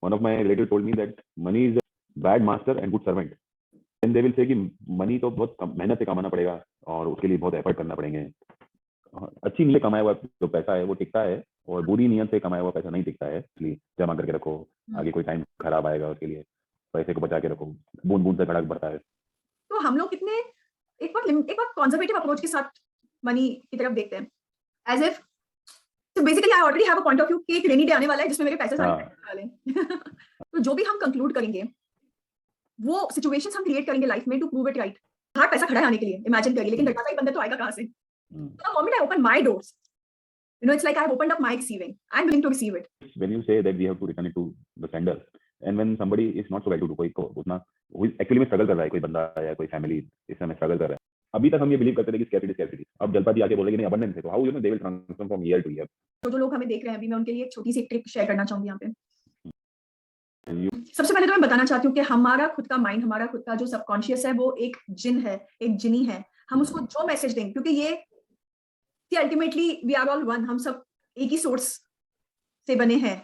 one of my relatives told me that money is a bad master and good servant. And they will say कि money तो बहुत मेहनत से कमाना पड़ेगा और उसके लिए बहुत एफर्ट करना पड़ेंगे। अच्छी नीयत कमाया हुआ जो पैसा है वो टिकता है, और बुरी नीयत से कमाया हुआ पैसा नहीं टिकता है, इसलिए जमा करके रखो, आगे कोई टाइम खराब आएगा उसके लिए पैसे को बचा के रखो, बूंद बूंद से घड़ा भरता है। तो हम लोग कितने एक बार कंजर्वेटिव अप्रोच के साथ मनी की तरफ देखते हैं, एज इफ तो basically I already have a point of view कि एक रेनी डे आने वाला है जिसमें मेरे पैसे सारे वाले हैं। तो जो भी हम कंक्लूड करेंगे वो सिचुएशंस हम क्रिएट करेंगे लाइफ में टू प्रूव इट राइट। हर पैसा खड़ा है आने के लिए, इमेजिन करिए, लेकिन दरवाजा ही बंद है तो आएगा कहां से? The moment I open my doors, it's like I've opened up my receiving. I'm willing to receive it. When you say that we have to return it to the sender, and when somebody is not so well to do, कोई को उतना actually में struggle कर रहा है, कोई बंदा या कोई फैमिली इस समय स्ट्रगल कर रहा है, अभी तक हम ये बिलीव करते थे कि स्कैर्सिटी, अब जल्दपाती आके बोलेंगे नहीं अबंडेंस है, तो how they will transform from year two year. जो लोग हमें देख रहे हैं अभी, मैं उनके लिए एक छोटी सी ट्रिक शेयर करना चाहूंगी यहाँ पे। सबसे पहले तो मैं बताना चाहती हूँ कि हमारा खुद का माइंड, हमारा खुद का जो सबकॉन्शियस है वो एक जिन है, एक जिनी है। हम उसको जो मैसेज देंगे, क्योंकि ये ultimately we are all one, हम सब एक ही सोर्स से बने हैं,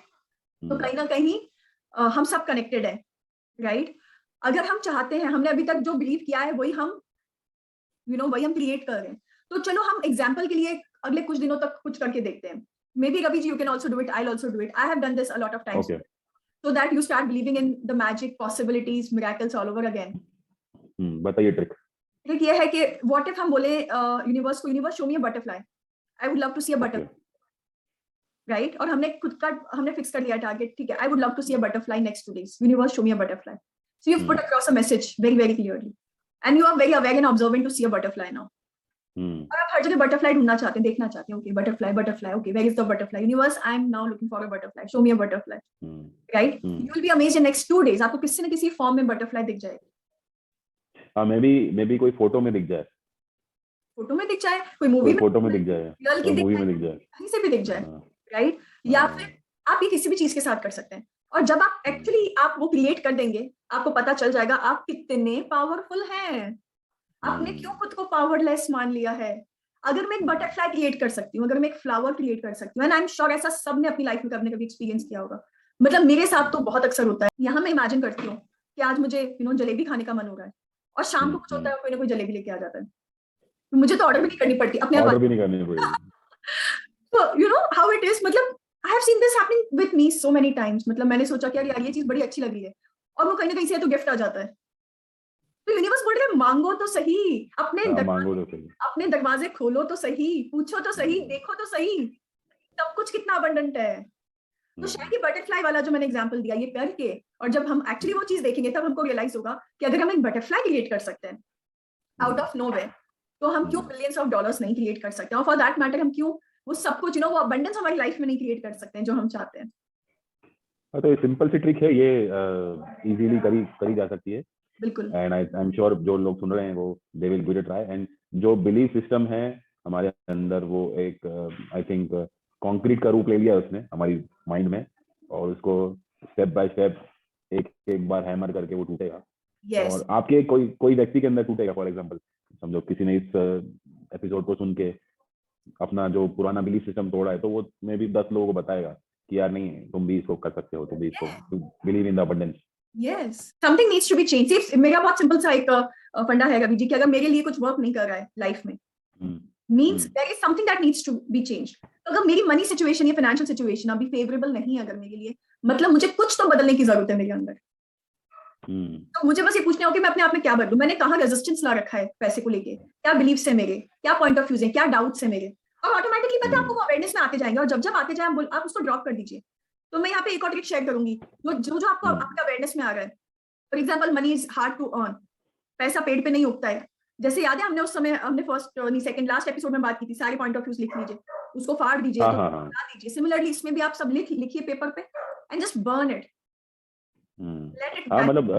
तो कहीं ना कहीं हम सब कनेक्टेड है, राइट? अगर हम चाहते हैं, हमने अभी तक जो बिलीव किया है वही हम वही हम क्रिएट कर रहे हैं। तो चलो हम एग्जाम्पल के लिए अगले कुछ दिनों तक कुछ करके देखते हैं। Maybe Ravi ji, you can also do it, I also do it, I have done this a lot of times, so that you start believing in the magic, possibilities, miracles all over again. बताइए trick. Trick ये है कि what if हम बोले universe को, universe show me a butterfly, I would love to see a butterfly, right? और हमने fix कर लिया टारगेट, ठीक है, I would love to see a butterfly next 2 days, universe show me a butterfly. So you've put across a message very very clearly and you are very aware and observant to see a butterfly now. और आप हर जगह butterfly ढूंढना चाहते हैं, देखना चाहते हैं, okay butterfly butterfly, okay where is the butterfly, universe I am now looking for a butterfly, show me a butterfly, right? You will be amazed in next 2 days, आपको किसी न किसी फॉर्म में बटरफ्लाई दिख जाएगा। मे बी कोई photo में दिख जाए, कोई मूवी में फोटो में दिख जाए, मूवी में दिख जाए, कहीं से भी दिख जाए, राइट? या फिर आप ये किसी भी चीज के साथ कर सकते हैं। और जब आप एक्चुअली आप वो क्रिएट कर देंगे, आपको पता चल जाएगा आप कितने पावरफुल हैं। आपने क्यों खुद को पावरलेस मान लिया है? अगर मैं एक बटरफ्लाई क्रिएट कर सकती हूँ, अगर मैं एक फ्लावर क्रिएट कर सकती हूँ, एंड आई एम श्योर ऐसा सबने अपनी लाइफ में कभी ना कभी एक्सपीरियंस किया होगा, मतलब मेरे साथ तो बहुत अक्सर होता है। यहाँ मैं इमेजिन करती हूँ कि आज मुझे जलेबी खाने का मन हो रहा है, और शाम को कुछ होता है, कोई ना कोई जलेबी लेके आ जाता है, तो मुझे तो ऑर्डर भी नहीं करनी पड़ती, अपने आप ऑर्डर भी नहीं करनी पड़ेगी। तो you know how it is, मतलब I have seen this happening with me so many times. मतलब मैंने सोचा कि यार ये चीज बड़ी अच्छी लग रही है, और वो कहीं ना कहीं से तो गिफ्ट आ जाता है। तो यूनिवर्स बोल रहा है मांगो तो सही, अपने दरवाजे खोलो तो सही, पूछो तो सही, देखो तो सही, सब कुछ कितना अबंडेंट है। तो शायद ये बटरफ्लाई वाला जो मैंने एग्जांपल दिया, ये कर के, और जब हम एक्चुअली वो चीज देखेंगे तब हमको रियलाइज होगा कि अगर हम एक बटरफ्लाई क्रिएट कर सकते हैं आउट ऑफ नोवेयर, तो हम क्यों बिलियंस ऑफ डॉलर्स नहीं क्रिएट कर सकते? और फॉर दैट मैटर हम क्यों वो सब कुछ वो अबंडेंस हमारी लाइफ में नहीं क्रिएट कर सकते हैं जो हम चाहते हैं? तो ये सिंपल सी ट्रिक है, ये इजीली करी जा सकती है, बिल्कुल। एंड आई एम श्योर जो लोग सुन रहे हैं वो they will give it a try. And जो बिलीफ सिस्टम है हमारे अंदर, वो एक आई थिंक कंक्रीट का रूप ले लिया उसने हमारी माइंड में, और उसको स्टेप बाय स्टेप एक बार हैमर करके वो टूटेगा। yes. और आपके कोई व्यक्ति के अंदर टूटेगा। फॉर एग्जांपल समझो किसी ने इस एपिसोड को सुन के अपना जो पुराना बिलीफ सिस्टम तोड़ा है, तो वो मे भी 10 लोगों को बताएगा कि यार नहीं, तुम भी इसको कर सकते हो, तुम भी इसको believe in the abundance. Yes, something needs to be changed. सिर्फ मेरा बहुत सिंपल सा एक फंडा है रवि जी कि अगर मेरे लिए कुछ वर्क नहीं कर रहा है लाइफ में, means there is something that needs to be changed. तो अगर मेरी मनी सिचुएशन या फाइनेंशियल सिचुएशन अभी फेवरेबल नहीं है अगर मेरे लिए, मतलब मुझे कुछ तो बदलने की जरूरत है मेरे अंदर। तो मुझे बस ये पूछना हो कि मैं अपने आप में क्या बदलूं, मैंने कहाँ रेजिस्टेंस ला रखा है पैसे को लेके, क्या बिलीव्स है मेरे, क्या पॉइंट ऑफ व्यूज है, क्या डाउट्स है मेरे, और ऑटोमेटिकली पता है आपको अवेयरनेस में आते जाएंगे, और जब आते जाए आप उसको ड्रॉप कर दीजिए। तो मैं यहाँ पे एक और ट्रिक शेयर करूंगी जो आपको आपके अवेयरनेस में आ रहा है। For example, money is hard to earn, पैसा पेड़ पे नहीं उगता है। जैसे याद है हमने उस समय हमने सेकंड लास्ट एपिसोड में बात की थी, सारे पॉइंट ऑफ व्यूज लिख लीजिए, उसको फाड़ दीजिए, तो बना दीजिए। सिमिलरली इसमें भी आप सब लिखिए पेपर पे and just burn it, let it. मतलब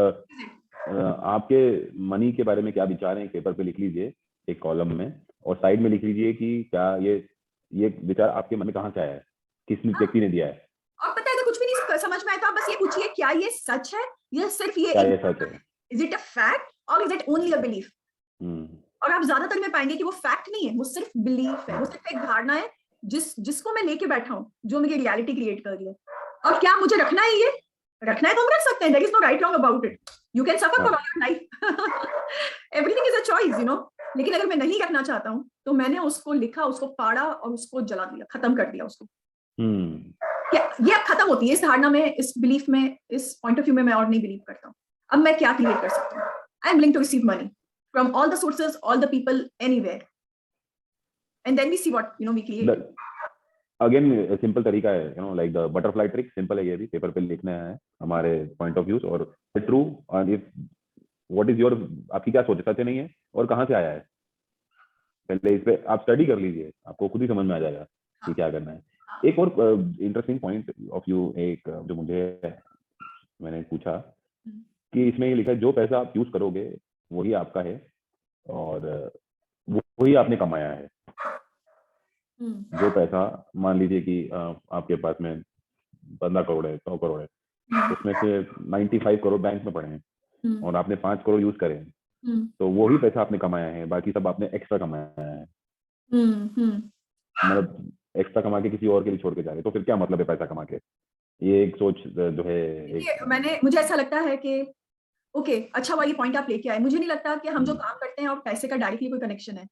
आपके मनी के बारे में क्या विचार हैं पेपर पे लिख लीजिए एक कॉलम में, और साइड में लिख लीजिए कि क्या ये विचार आपके मन में कहाँ से आया है, किस व्यक्ति ने दिया है। और पता है, तो कुछ भी नहीं समझ में आया तो आप बस ये पूछिए, क्या ये सच है या सिर्फ ये सच है? इज इट अ फैक्ट और is it only a belief? और आप ज्यादातर में पाएंगे कि वो फैक्ट नहीं है, वो सिर्फ बिलीफ है, वो सिर्फ एक धारणा है जिसको मैं लेके बैठा हूँ, जो मेरी रियलिटी क्रिएट कर रही है। और क्या मुझे रखना है ये? रखना है तो हम रख सकते हैं, there is no right wrong about it, you can suffer for all your life, everything is a choice, you know. लेकिन अगर मैं नहीं रखना चाहता हूँ तो मैंने उसको लिखा, उसको फाड़ा और उसको जला दिया, खत्म कर दिया उसको। ये अब खत्म होती है इस धारणा में, इस बिलीफ में, इस पॉइंट ऑफ व्यू में मैं और नहीं बिलीव करता हूँ। अब मैं क्या क्रिएट कर सकता हूँ? I am willing to receive money from all the sources, all the people, anywhere, and then we see what we create. Again simple तरीका है, you know, like the butterfly trick, simple है, ये भी paper पे लिखना है हमारे point of views और ट्रू, और इफ व्हाट इज योर, आपकी क्या सोच है, सच नहीं है और कहाँ से आया है, पहले इस पे आप स्टडी कर लीजिए, आपको खुद ही समझ में आ जाएगा कि क्या करना है। एक और इंटरेस्टिंग पॉइंट ऑफ व्यू, एक जो मुझे मैंने पूछा कि इसमें ये लिखा है जो पैसा आप यूज करोगे वही आपका है और वही आपने कमाया है। जो पैसा, मान लीजिए कि आपके पास में 15 करोड़ है, 100 करोड़ है, उसमें से 95 करोड़ बैंक में पड़े हैं और आपने 5 करोड़ यूज करे हैं, तो वही पैसा आपने कमाया है, बाकी सब आपने एक्स्ट्रा कमाया है। मतलब एक्स्ट्रा कमा के किसी और के लिए छोड़ के जा रहे, तो फिर क्या मतलब है पैसा कमा के? ये एक सोच जो है, मुझे ऐसा लगता है कि ओके, अच्छा वाली पॉइंट आप लेके आए। मुझे नहीं लगता कि हम जो काम करते हैं और पैसे का डायरेक्टली कोई कनेक्शन है।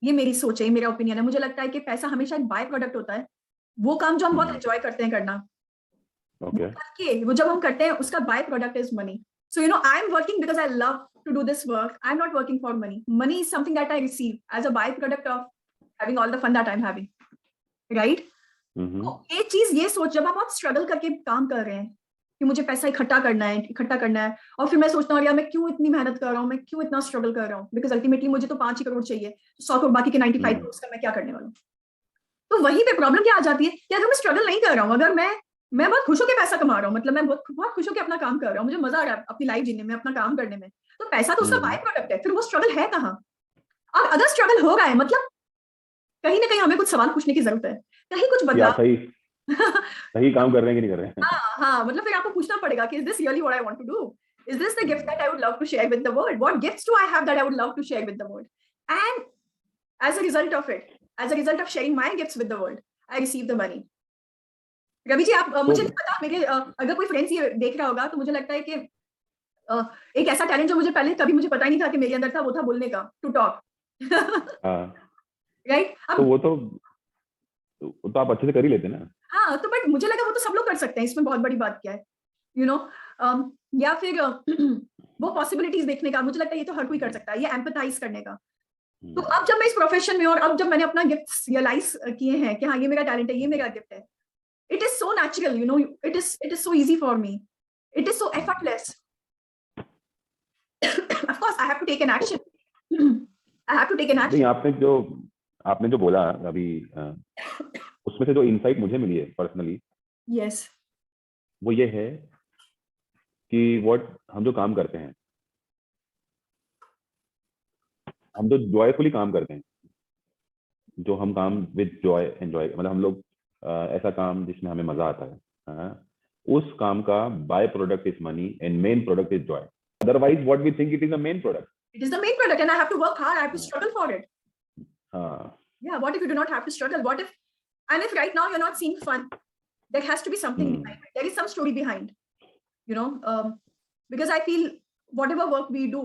ये मेरी सोच है, मेरा ओपिनियन है। मुझे लगता है कि पैसा हमेशा एक बाय प्रोडक्ट होता है। वो काम जो हम बहुत एंजॉय करते हैं करना, वो जब हम करते हैं उसका by product is money. So you know, I am working because I love to do this work. I'm not working for money. Money is something that I receive as a byproduct of having all the fun that I'm having. Right? तो ये चीज, ये सोच, जब आप बहुत struggle करके काम कर रहे हैं कि मुझे पैसा इकट्ठा करना है, और फिर मैं सोचता हूँ यार मैं क्यों इतनी मेहनत कर रहा हूँ, मैं क्यों इतना स्ट्रगल कर रहा हूँ, बिकॉज अल्टीमेटली मुझे तो 5 ही करोड़ चाहिए, 100 करोड़ बाकी के 95 करोड़ का मैं क्या करने वाला हूँ? तो वहीं पे प्रॉब्लम क्या आ जाती है कि अगर मैं स्ट्रगल नहीं कर रहा हूँ, अगर मैं बहुत खुश होकर पैसा कमा रहा हूँ, मतलब मैं बहुत खुश होकर अपना काम कर रहा हूँ, मुझे मजा आ रहा है अपनी लाइफ जीने में, अपना काम करने में, तो पैसा तो उसका बाय प्रोडक्ट है, फिर वो स्ट्रगल है कहाँ? और अगर स्ट्रगल हो रहा है, मतलब कहीं ना कहीं हमें कुछ सवाल पूछने की जरूरत है, कहीं कुछ बदलाव सही काम कर रहे हैं कि नहीं कर रहे हैं। हाँ, मतलब फिर आपको पूछना पड़ेगा कि is this really what I want to do? Is this the gift that I would love to share with the world? What gifts do I have that I would love to share with the world? And as a result of it, as a result of sharing my gifts with the world, I receive the money. Ravi ji, आप मुझे पता, मेरे अगर कोई friends ये देख रहा होगा तो मुझे लगता है कि एक ऐसा टैलेंट जो मुझे पहले कभी मुझे पता ही नहीं था कि मेरे अंदर था, वो था बोलने का, टू टॉक। राइट? तो वो तो आप अच्छे से कर ही लेते ना। हाँ, तो बट मुझे लगा वो तो सब लोग कर सकते हैं, इसमें बहुत बड़ी बात क्या है, यू नो? या फिर वो पॉसिबिलिटीज देखने का, मुझे लगता है ये तो हर कोई कर सकता है, ये एम्पैथाइज करने का। तो अब जब मैं इस प्रोफेशन में, और अब जब मैंने अपना गिफ्ट्स रियलाइज किए हैं कि हाँ ये मेरा टैलेंट है, ये मेरा गिफ्ट है, it is so natural, you know, it is so easy for me, it is so effortless. Of course I have to take an action. I have to take an action. नहीं, आपने जो बोला अभी, उसमें से जो insight मुझे मिली है पर्सनली, yes, वो ये है कि हम जो काम करते हैं, हम जो जॉयफुली काम करते हैं, जो हम काम विद जॉय एंजॉय, मतलब हम लोग ऐसा काम जिसमें हमें मजा आता है, उस काम का byproduct is money and main product is joy. Otherwise what we think it is the main product, it is the main product and I have to work hard, I have to struggle for it. Yeah, what if you do not have to struggle? What if, and if right now you're not seeing fun, there has to be something behind it. There is some story behind, you know, because I feel whatever work we do,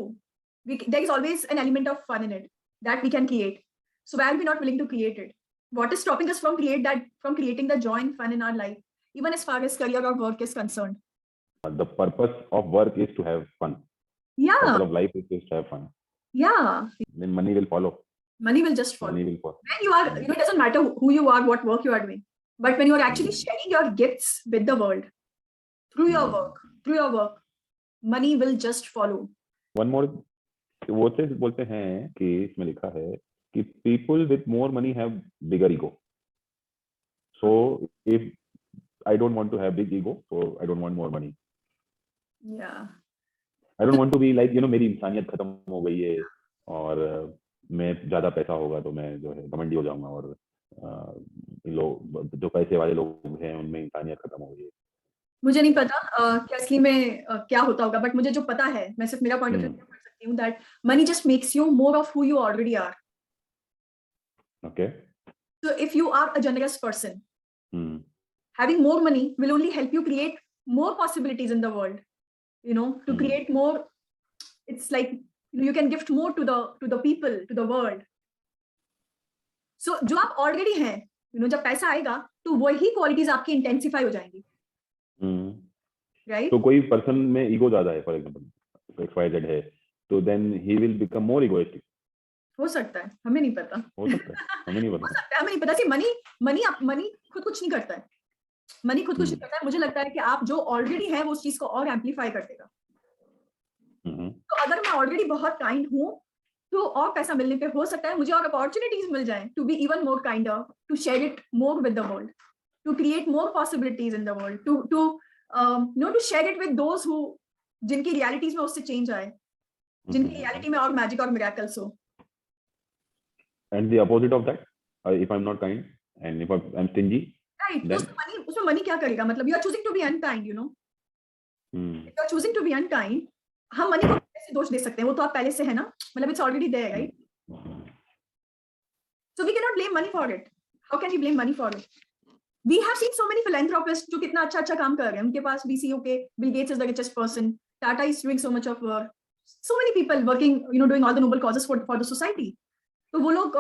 there is always an element of fun in it that we can create. So why are we not willing to create it? What is stopping us from creating the joy and fun in our life, even as far as career or work is concerned? The purpose of work is to have fun. Yeah. The purpose of life is to have fun. Yeah. Then money will follow. Money will just follow. Money will follow. When you are, you know, it doesn't matter who you are, what work you are doing, but when you are actually sharing your gifts with the world through your work, money will just follow. One more, वो चीज बोलते हैं कि इसमें लिखा है कि people with more money have bigger ego. So if I don't want to have big ego, so I don't want more money. Yeah. I don't want to be like, you know, मेरी इंसानियत खत्म हो गई है और मैं ज्यादा पैसा होगा तो मैं जो है घमंडी हो जाऊंगा, और लोग जो पैसे वाले लोग हैं उनमें इंसानियत खत्म हो गई है। मुझे नहीं पता कि असली में क्या होता होगा, बट मुझे जो पता है, मैं सिर्फ मेरा पॉइंट ऑफ व्यू कर सकती हूँ, that money just makes you more of who you already are. Okay. So if you are a generous person, having more money will only help you create more possibilities in the world, to create more. It's like you can gift more to the people, to the world. So जो आप already हैं, जब पैसा आएगा तो वही qualities आपकी intensify हो जाएंगी, right? तो कोई पर्सन में ईगो ज्यादा है, फॉर एग्जांपल XYZ है, तो then he will become more egoistic. हो सकता है, हमें नहीं पता. हो सकता है, हमें नहीं हो पता. सकता है, हमें नहीं पता. सी मनी खुद कुछ नहीं करता है. मनी खुद कुछ नहीं करता है. मुझे लगता है कि आप जो ऑलरेडी है वो उस चीज को और एम्पलीफाई कर देगा. तो अगर मैं ऑलरेडी बहुत काइंड हूँ तो और पैसा मिलने पे हो सकता है मुझे और अपॉर्चुनिटीज मिल जाएं to be even more kinder, to share it more with the world, to create more possibilities in the world, to share it with those who जिनकी रियलिटीज में उससे चेंज आए, जिनकी रियलिटी में और मैजिक और मिरेकल्स हो. And the opposite of that, if I'm not kind and if I'm stingy, right, तो उसमें मनी क्या करेगा? मतलब you are choosing to be unkind, if you are choosing to be unkind, हम मनी को कैसे दोष दे सकते हैं? वो तो आप पहले से है ना, मतलब it's already there, right? So we cannot blame money for it. How can we blame money for it? We have seen so many philanthropists जो कितना अच्छा काम कर रहे हैं. उनके पास VCO के Bill Gates is the richest person. Tata is doing so much of work. So many people working, doing all the noble causes for the society. तो वो लोग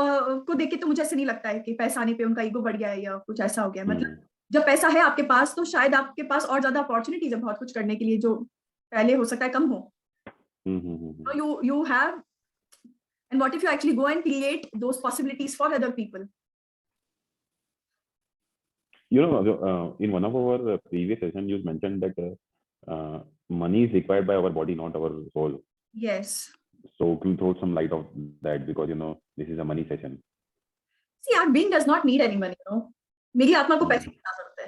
को देख के तो मुझे ऐसे नहीं लगता है कि पैसा आने पे उनका ईगो बढ़ गया है या कुछ ऐसा हो गया. मतलब जब पैसा है आपके पास तो शायद आपके पास और ज्यादा अपॉर्चुनिटीज है बहुत कुछ करने के लिए जो पहले हो सकता है कम हो. You have, and what if you actually go and create those possibilities for other people? In one of our previous sessions, you mentioned that money is required by our body, not our soul. Yes. So can you throw some light on that, because this is a money session. See, our being does not need any money. मेरी आत्मा को पैसे की जरूरत है.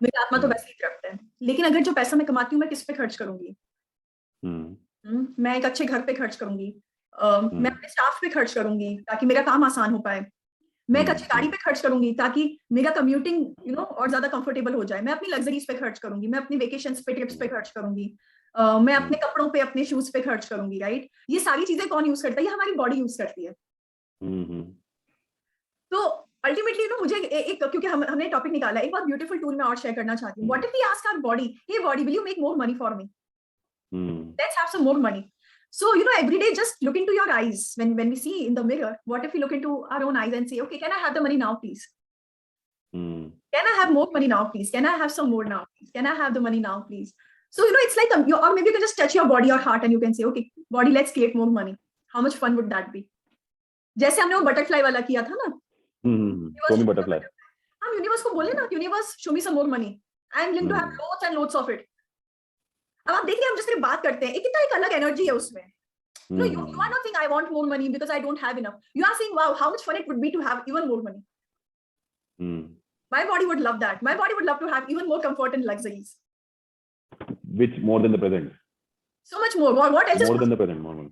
मेरी आत्मा तो वैसे ही तड़पता है. लेकिन अगर जो पैसा मैं कमाती हूँ मैं किस पे खर्च करूंगी? मैं एक अच्छे घर पे खर्च करूंगी, मैं अपने स्टाफ पे खर्च करूंगी ताकि मेरा काम आसान हो पाए. मैं एक अच्छी गाड़ी पे खर्च करूंगी ताकि मेरा कम्यूटिंग और ज्यादा कंफर्टेबल हो जाए. मैं अपनी लग्जरीज पे खर्च करूंगी, मैं अपनी वेकेशंस पे, ट्रिप्स पे खर्च करूंगी, मैं अपने कपड़ों पे, अपने शूज पे खर्च करूंगी. राइट? ये सारी चीजें कौन यूज करता है? ये हमारी बॉडी यूज करती है. तो अल्टीमेटली मुझे एक क्योंकि हमने टॉपिक निकाला, एक बहुत ब्यूटीफुल टूल मैं और शेयर करना चाहती हूँ. What if we ask our body, hey body, will you make more money for me? Let's have some more money. So every day just look into your eyes when we see in the mirror. What if we look into our own eyes and say, okay, can I have the money now, please? Can I have more money now, please? Can I have some more now, please? Can I have the money now, please? So it's like or maybe you can just touch your body or heart and you can say, okay, body, let's create more money. How much fun would that be? जैसे हमने वो butterfly वाला किया था ना, show me butterfly. हम universe को बोले ना, universe show me some more money. I am willing to have loads and loads of it. अब आप देखिए हम जिस तरह बात करते हैं, एक अलग एनर्जी है उसमें. You are not saying I want more money because I don't have enough. You are saying, wow, how much fun it would be to have even more money. My body would love that. My body would love to have even more comfort and luxuries. Which more than the present? So much more. What else? More than the present. More.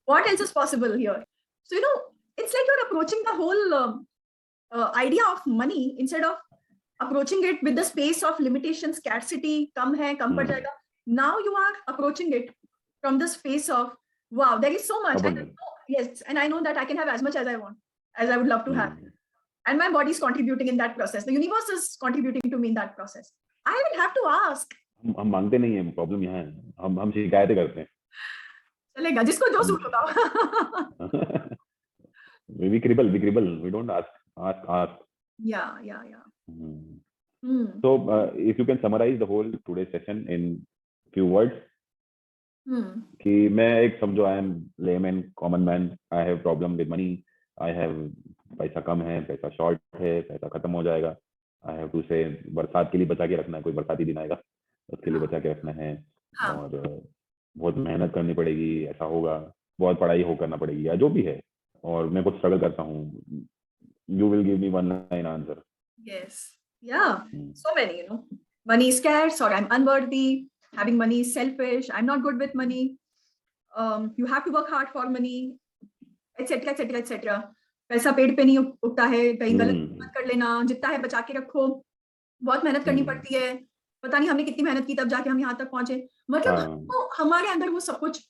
What else is possible here? So it's like you're approaching the whole idea of money instead of approaching it with the space of limitation, scarcity. कम है, कम पड़ जाएगा. Now you are approaching it from the space of, wow, there is so much. Yes, and I know that I can have as much as I want, as I would love to have. And my body is contributing in that process. The universe is contributing to me in that process. I will have to ask. हम मांगते नहीं हैं, problem यहाँ है. हम शिकायतें करते हैं. चलेगा, जिसको जो सूट होता. We cribble. We don't ask. Yeah. So if you can summarize the whole today's session in few words. कि मैं एक समझो, I am layman, common man. I have problem with money. I have पैसा कम है, पैसा short है, पैसा खत्म हो जाएगा. I have to say बरसात के लिए बचा के रखना है, कोई बरसाती दिन आएगा उसके लिए बचा के रखना है. और बहुत मेहनत करनी पड़ेगी, ऐसा होगा, बहुत पढ़ाई करना पड़ेगी या जो भी है. और मैं कुछ स्ट्रगल करता हूँ. You will give me one line answer. Yes. Yeah. So many, money is scarce, or I'm unworthy. Having money is selfish. I'm not good with money. You have to work hard for money, etc. पैसा पेड़ पे नहीं उगता है, कहीं गलत मत कर लेना, जितना है बचा के रखो, बहुत मेहनत करनी पड़ती है, पता नहीं हमने कितनी मेहनत की तब जाके हम यहाँ तक पहुंचे. मतलब हमारे अंदर वो सब कुछ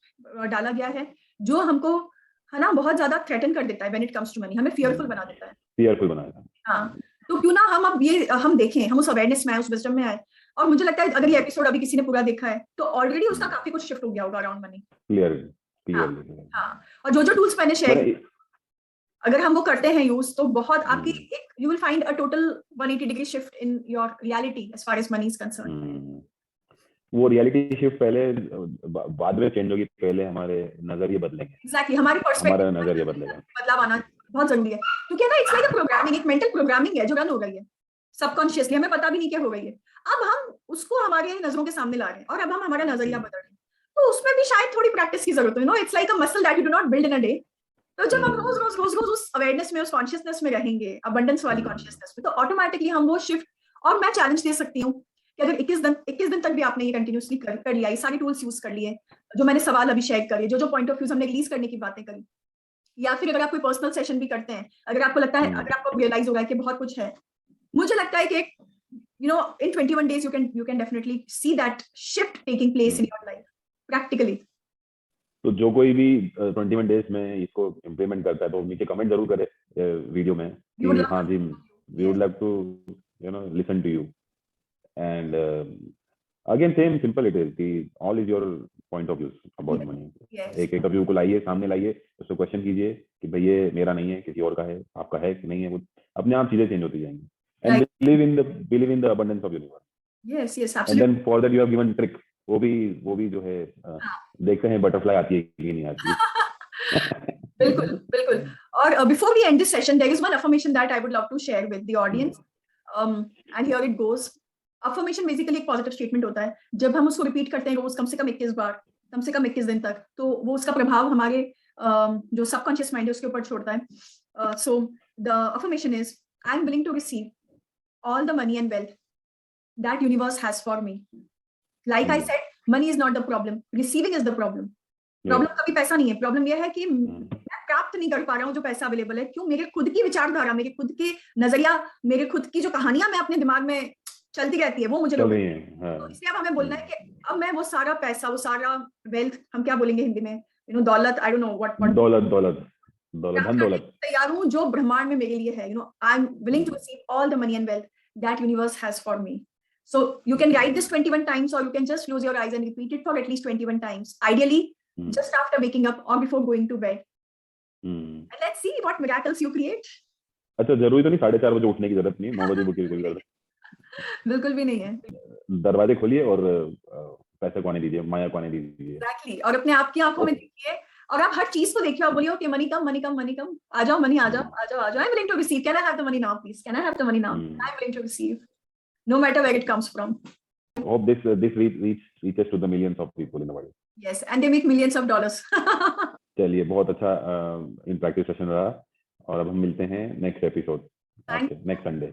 डाला गया है जो हमको है ना बहुत ज्यादा थ्रेटन कर देता है. When it comes to money हमें फियरफुल बना देता है. फियरफुल बनाता है. हाँ, तो क्यों ना हम देखें, हम उस अवेयरनेस में आए, उस विजडम में आए। और मुझे लगता है अगर ये एपिसोड अभी किसी ने पूरा देखा है तो ऑलरेडी उसका काफी कुछ शिफ्ट हो गया होगा अराउंड मनी। क्लियरली। हाँ, और जो टूल्स मैंने शेयर, But अगर हम वो करते हैं यूज, तो बहुत आपकी एक you will find a total 180 degree shift in your reality as far as money is concern. वो रियलिटी शिफ्ट पहले बाद में चेंज होगी, पहले हमारे नजरिए बदलेंगे। एग्जैक्टली, हमारी पर्सपेक्टिव, हमारा नजरिया बदलेगा, बदलाव आना बहुत जरूरी है। क्योंकि ना इट्स लाइक अ प्रोग्रामिंग, एक मेंटल प्रोग्रामिंग है जो रन हो रही है सबकॉन्शियसली, हमें पता भी नहीं क्या हो रही है। अब हम उसको हमारे नजरों के सामने ला रहे हैं और अब हम हमारा नजरिया बदल रहे हैं, तो उसमें भी शायद थोड़ी प्रैक्टिस की जरूरत है। No, it's like a muscle that you do not build in a day. तो जब हम रोज रोज रोज रोज उस अवेयरनेस में, उस कॉन्शियसनेस में रहेंगे, अबंडेंस वाली कॉन्शियसनेस में, तो ऑटोमेटिकली हम वो शिफ्ट, और मैं चैलेंज दे सकती हूँ कि अगर 21 दिन तक भी आपने ये कंटिन्यूसली कर लिया, ये सारे टूल्स यूज कर लिए, जो मैंने सवाल अभी शेयर करे, जो पॉइंट ऑफ व्यू हमने रिलीज करने की बातें करी, या फिर अगर आप कोई पर्सनल सेशन भी करते हैं, अगर आपको लगता है, अगर आपको रियलाइज हो रहा है कि बहुत कुछ है, मुझे लगता है कि in 21 days you can definitely see that shift taking place in your life practically. तो जो कोई भी 21 डेज में इसको इम्प्लीमेंट करता है तो नीचे कमेंट जरूर करे वीडियो में कि हाँ जी, we would like to listen to you. And again same simple it is कि all is your point of view about money. एक व्यू को लाइए, सामने लाइए, उसको क्वेश्चन कीजिए कि भाई ये मेरा नहीं है, किसी और का है, आपका है कि नहीं है, वो अपने आप चीजें चेंज होती जाएंगी। And believe in the abundance of universe. Yes, absolutely. And then for that you have given trick. वो भी जो है देखते हैं बटरफ्लाई आती है कि नहीं आती। बिल्कुल बिल्कुल। और before we end this session, there is one affirmation that I would love to share with the audience. And here it goes. Affirmation basically एक positive statement होता है। जब हम उसको repeat करते हैं रोज कम से कम 21 बार, कम से कम 21 दिन तक, तो वो उसका प्रभाव हमारे जो subconscious mind है उसके ऊपर छोड़ता है। So the affirmation is, I am willing to receive all the money and wealth that universe has for me. Like I said, money is not the problem. Receiving is the problem. Problem कभी पैसा नहीं है। Problem यह है कि मैं प्राप्त नहीं कर पा रहा हूँ जो पैसा अवेलेबल है। क्यों? मेरे खुद की विचारधारा, मेरे खुद के नजरिया, मेरे खुद की जो कहानियां मैं अपने दिमाग में चलती रहती है, वो मुझे रोक रही है। तो इसलिए अब हमें बोलना है कि अब मैं वो सारा पैसा, वो सारा वेल्थ, हम क्या बोलेंगे हिंदी में, दौलत, आई डोंट नो व्हाट, दौलत तैयार हूँ जो ब्रह्मांड में मेरे लिए है। I am willing to receive all the money and wealth that universe has for me. So you can write this 21 times, or you can just close your eyes and repeat it for at least 21 times. Ideally, just after waking up or before going to bed. And let's see what miracles you create. अच्छा, जरूरी तो नहीं 4:30 बजे उठने की जरूरत नहीं है, 9 बजे उठ के भी कर दो। बिल्कुल भी नहीं है। दरवाजे खोलिए और पैसे को आने दीजिए, माया को आने दीजिए। Exactly. और अपने आप की आंखों में देखिए, और आप हर चीज को देखिए और बोलिए कि मनी कम, मनी कम, मनी कम, आ जाओ मनी, आ जाओ, आ जाओ, आ जाओ। I'm willing to receive. Can I have the money now, please? Can I have the money now? I'm willing to receive, no matter where it comes from. Hope this reaches to the millions of people in the world. Yes, and they make millions of dollars. चलिए, बहुत अच्छा in practice session रहा, और अब हम मिलते हैं next episode next Sunday.